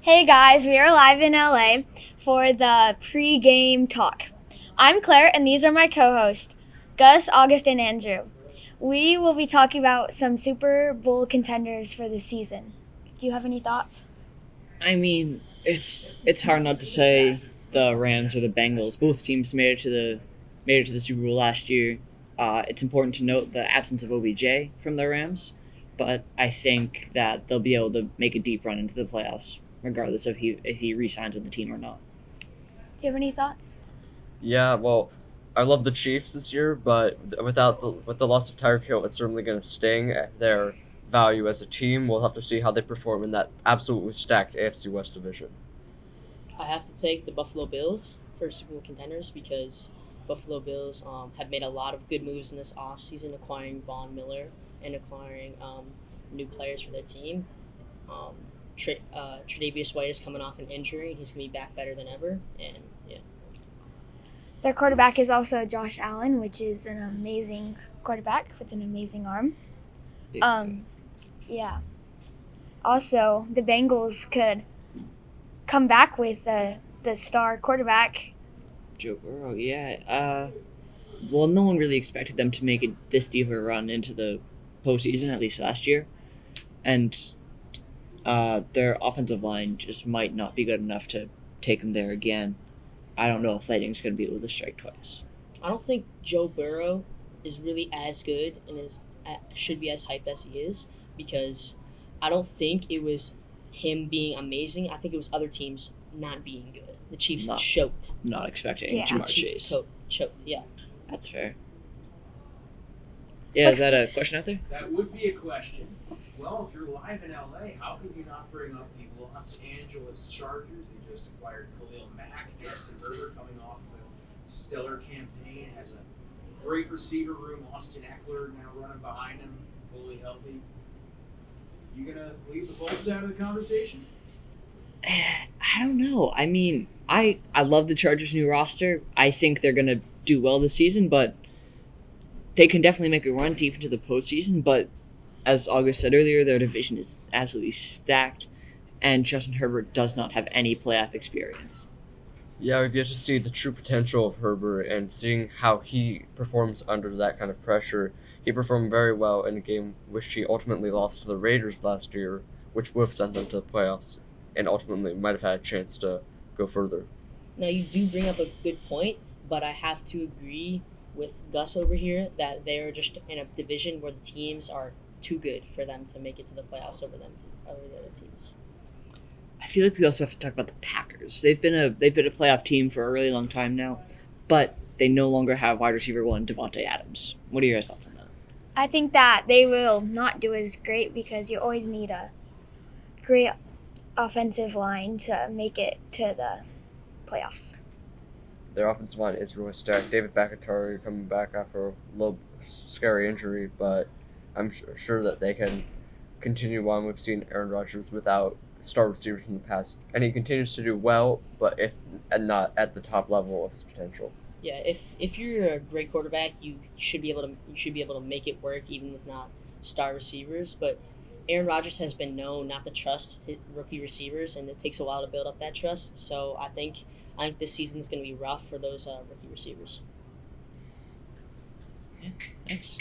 Hey guys, we are live in LA for the pre-game talk. I'm Claire, and these are my co-hosts, Gus, August, and Andrew. We will be talking about some Super Bowl contenders for the season. Do you have any thoughts? I mean, it's hard not to say the Rams or the Bengals. Both teams made it to the Super Bowl last year. It's important to note the absence of OBJ from the Rams, but I think that they'll be able to make a deep run into the playoffs, regardless of if he re-signs with the team or not. Do you have any thoughts? Yeah, well, I love the Chiefs this year, but with the loss of Tyreek Hill, it's certainly going to sting at their value as a team. We'll have to see how they perform in that absolutely stacked AFC West division. I have to take the Buffalo Bills for Super Bowl contenders because Buffalo Bills have made a lot of good moves in this offseason, acquiring Von Miller and acquiring new players for their team. Um, Tre'Davious White is coming off an injury, and he's going to be back better than ever. And yeah, Their quarterback is also Josh Allen, which is an amazing quarterback with an amazing arm. Yeah. Also, the Bengals could come back with the star quarterback. Joe Burrow, yeah. Well, no one really expected them to make this deep a run into the postseason, at least last year, and their offensive line just might not be good enough to take them there again. I don't know if Lightning's going to be able to strike twice. I don't think Joe Burrow is really as good and should be as hyped as he is because I don't think it was him being amazing. I think it was other teams not being good. The Chiefs Not- choked. Not expecting Yeah. Jamar Chiefs Chase. choked. Yeah. That's fair. Yeah, is that a question out there? That would be a question. Well, if you're live in LA, how can you not bring up the Los Angeles Chargers? They just acquired Khalil Mack, Justin Herbert coming off of a stellar campaign, has a great receiver room. Austin Eckler now running behind him, fully healthy. You gonna leave the Bolts out of the conversation? I don't know. I mean, I love the Chargers' new roster. I think they're gonna do well this season, but they can definitely make a run deep into the postseason. But as August said earlier, their division is absolutely stacked, and Justin Herbert does not have any playoff experience. Yeah, we've yet to see the true potential of Herbert and seeing how he performs under that kind of pressure. He performed very well in a game which he ultimately lost to the Raiders last year, which would have sent them to the playoffs and ultimately might have had a chance to go further. Now you do bring up a good point, but I have to agree with Gus over here that they're just in a division where the teams are too good for them to make it to the playoffs over the other teams. I feel like we also have to talk about the Packers. They've been a playoff team for a really long time now, but they no longer have wide receiver one Devontae Adams. What are your guys' thoughts on that? I think that they will not do as great because you always need a great offensive line to make it to the playoffs. Their offensive line is really stacked. David Bakhtiari coming back after a little scary injury, but I'm sure that they can continue on. We've seen Aaron Rodgers without star receivers in the past, and he continues to do well, but if and not at the top level of his potential. Yeah, if you're a great quarterback, you should be able to make it work even with not star receivers. But Aaron Rodgers has been known not to trust his rookie receivers, and it takes a while to build up that trust. So I think this season is going to be rough for those rookie receivers. Yeah, thanks.